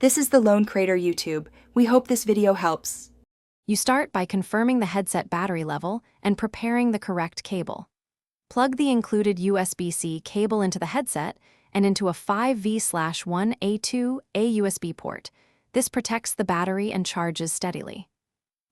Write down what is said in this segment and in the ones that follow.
This is the Lone Crater YouTube. We hope this video helps. You start by confirming the headset battery level and preparing the correct cable. Plug the included USB-C cable into the headset and into a 5V/1A2A USB port. This protects the battery and charges steadily.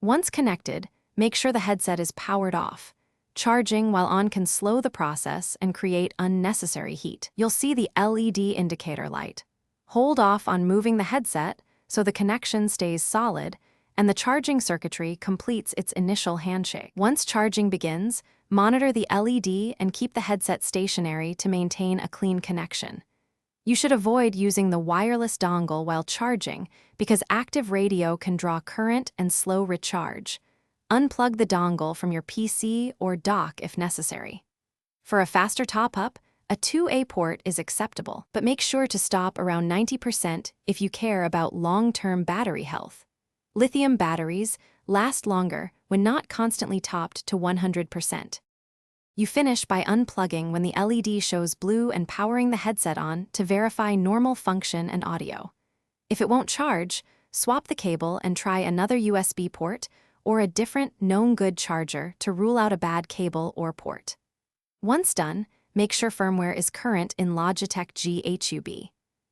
Once connected, make sure the headset is powered off. Charging while on can slow the process and create unnecessary heat. You'll see the LED indicator light. Hold off on moving the headset so the connection stays solid and the charging circuitry completes its initial handshake. Once charging begins, monitor the LED and keep the headset stationary to maintain a clean connection. You should avoid using the wireless dongle while charging because active radio can draw current and slow recharge. Unplug the dongle from your PC or dock if necessary. For a faster top-up, a 2A port is acceptable, but make sure to stop around 90% if you care about long-term battery health. Lithium batteries last longer when not constantly topped to 100%. You finish by unplugging when the LED shows blue and powering the headset on to verify normal function and audio. If it won't charge, swap the cable and try another USB port or a different known good charger to rule out a bad cable or port. Once done, make sure firmware is current in Logitech G Pro.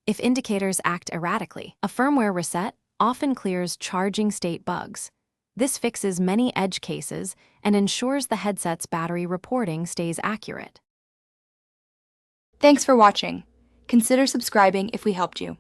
If indicators act erratically, a firmware reset often clears charging state bugs. This fixes many edge cases and ensures the headset's battery reporting stays accurate. Thanks for watching. Consider subscribing if we helped you.